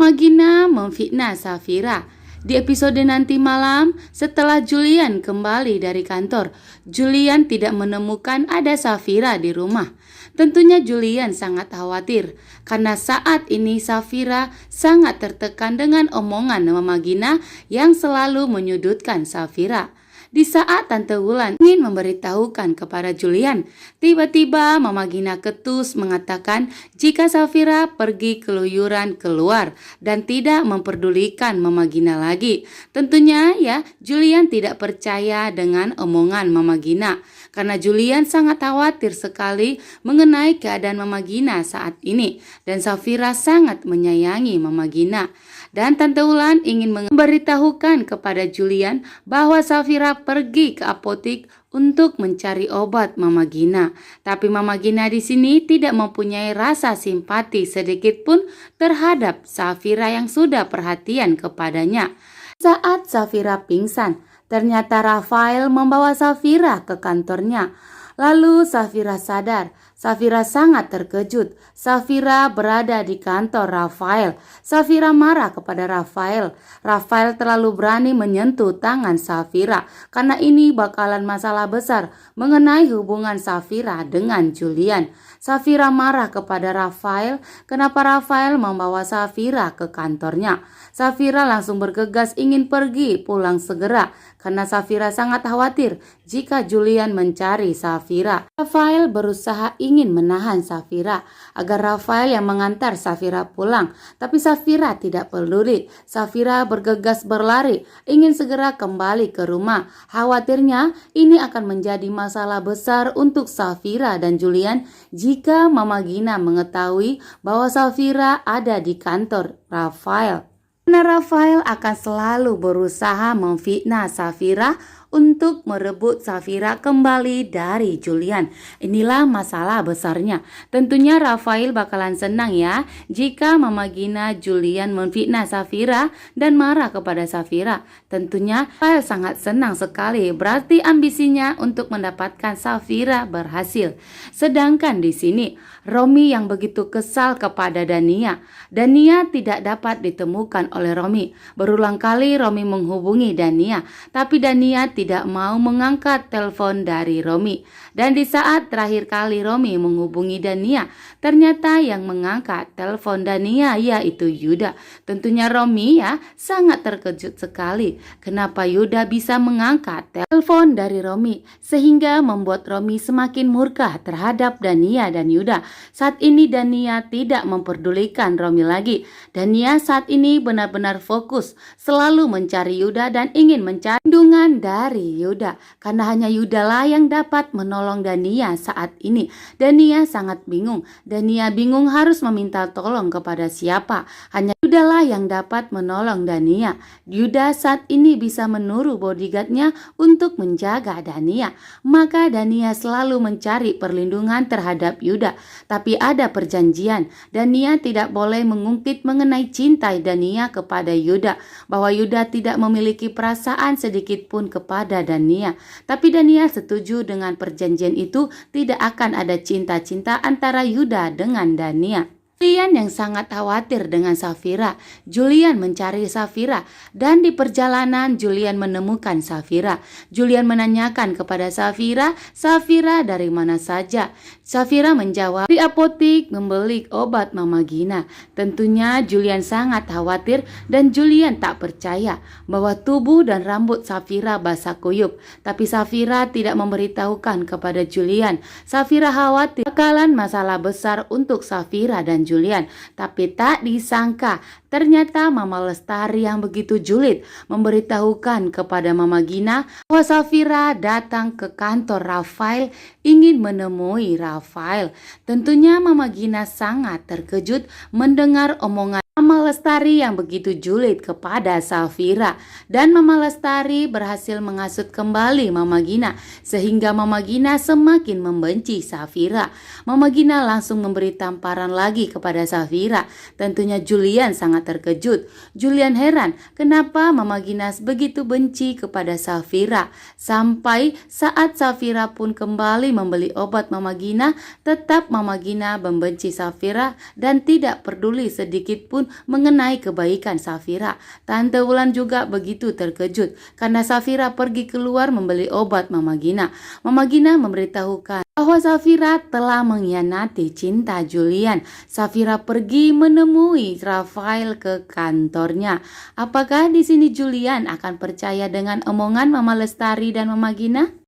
Mama Gina memfitnah Safira. Di episode nanti malam, setelah Julian kembali dari kantor, Julian tidak menemukan ada Safira di rumah. Tentunya Julian sangat khawatir karena saat ini Safira sangat tertekan dengan omongan Mama Gina yang selalu menyudutkan Safira. Di saat Tante Wulan ingin memberitahukan kepada Julian, tiba-tiba Mama Gina ketus mengatakan jika Safira pergi keluyuran keluar dan tidak memperdulikan Mama Gina lagi. Tentunya ya, Julian tidak percaya dengan omongan Mama Gina karena Julian sangat khawatir sekali mengenai keadaan Mama Gina saat ini dan Safira sangat menyayangi Mama Gina. Dan Tante Wulan ingin memberitahukan kepada Julian bahwa Safira pergi ke apotik untuk mencari obat Mama Gina. Tapi Mama Gina di sini tidak mempunyai rasa simpati sedikit pun terhadap Safira yang sudah perhatian kepadanya. Saat Safira pingsan, ternyata Rafael membawa Safira ke kantornya. Lalu Safira sadar. Safira sangat terkejut. Safira berada di kantor Rafael. Safira marah kepada Rafael. Rafael terlalu berani menyentuh tangan Safira karena ini bakalan masalah besar mengenai hubungan Safira dengan Julian. Safira marah kepada Rafael. Kenapa Rafael membawa Safira ke kantornya? Safira langsung bergegas ingin pergi pulang segera karena Safira sangat khawatir jika Julian mencari Safira. Rafael berusaha ingin menahan Safira agar Rafael yang mengantar Safira pulang, tapi Safira tidak peduli. Safira bergegas berlari ingin segera kembali ke rumah. Khawatirnya ini akan menjadi masalah besar untuk Safira dan Julian jika Mama Gina mengetahui bahwa Safira ada di kantor Rafael. Karena Rafael akan selalu berusaha memfitnah Safira untuk merebut Safira kembali dari Julian. Inilah masalah besarnya. Tentunya Rafael bakalan senang ya jika Mama Gina Julian memfitnah Safira dan marah kepada Safira. Tentunya Rafael sangat senang sekali, berarti ambisinya untuk mendapatkan Safira berhasil. Sedangkan di sini Romi yang begitu kesal kepada Dania. Dania tidak dapat ditemukan oleh Romi. Berulang kali Romi menghubungi Dania, tapi Dania tidak mau mengangkat telepon dari Romi. Dan di saat terakhir kali Romi menghubungi Dania, ternyata yang mengangkat telepon Dania yaitu Yuda. Tentunya Romi ya sangat terkejut sekali. Kenapa Yuda bisa mengangkat telepon dari Romi sehingga membuat Romi semakin murka terhadap Dania dan Yuda. Saat ini Dania tidak memperdulikan Romi lagi. Dania saat ini benar-benar fokus selalu mencari Yuda dan ingin mencari perlindungan dari Yuda karena hanya Yuda lah yang dapat menolong Dania saat ini. Dania sangat bingung. Dania bingung harus meminta tolong kepada siapa. Hanya Yuda lah yang dapat menolong Dania. Yuda saat ini bisa menyuruh bodyguardnya untuk menjaga Dania. Maka Dania selalu mencari perlindungan terhadap Yuda. Tapi ada perjanjian. Dania tidak boleh mengungkit mengenai cinta Dania kepada Yuda. Bahwa Yuda tidak memiliki perasaan sedikit pun kepada Dania. Tapi Dania setuju dengan perjanjian itu, tidak akan ada cinta-cinta antara Yuda dengan Dania. Julian yang sangat khawatir dengan Safira. Julian mencari Safira dan di perjalanan Julian menemukan Safira. Julian menanyakan kepada Safira, Safira dari mana saja? Safira menjawab, di apotik membeli obat Mama Gina. Tentunya Julian sangat khawatir dan Julian tak percaya bahwa tubuh dan rambut Safira basah kuyup. Tapi Safira tidak memberitahukan kepada Julian. Safira khawatir bakalan masalah besar untuk Safira dan Julian. Tapi tak disangka ternyata Mama Lestari yang begitu julid memberitahukan kepada Mama Gina bahwa Safira datang ke kantor Rafael ingin menemui Rafael. Tentunya Mama Gina sangat terkejut mendengar omongan Mama Lestari yang begitu julid kepada Safira. Dan Mama Lestari berhasil menghasut kembali Mama Gina sehingga Mama Gina semakin membenci Safira. Mama Gina langsung memberi tamparan lagi kepada Safira. Tentunya Julian sangat terkejut. Julian heran kenapa Mama Gina begitu benci kepada Safira. Sampai saat Safira pun kembali membeli obat Mama Gina, tetap Mama Gina membenci Safira dan tidak peduli sedikit pun pun mengenai kebaikan Safira. Tante Wulan juga begitu terkejut karena Safira pergi keluar membeli obat Mama Gina. Mama Gina memberitahukan bahwa Safira telah mengkhianati cinta Julian. Safira pergi menemui Rafael ke kantornya. Apakah di sini Julian akan percaya dengan omongan Mama Lestari dan Mama Gina?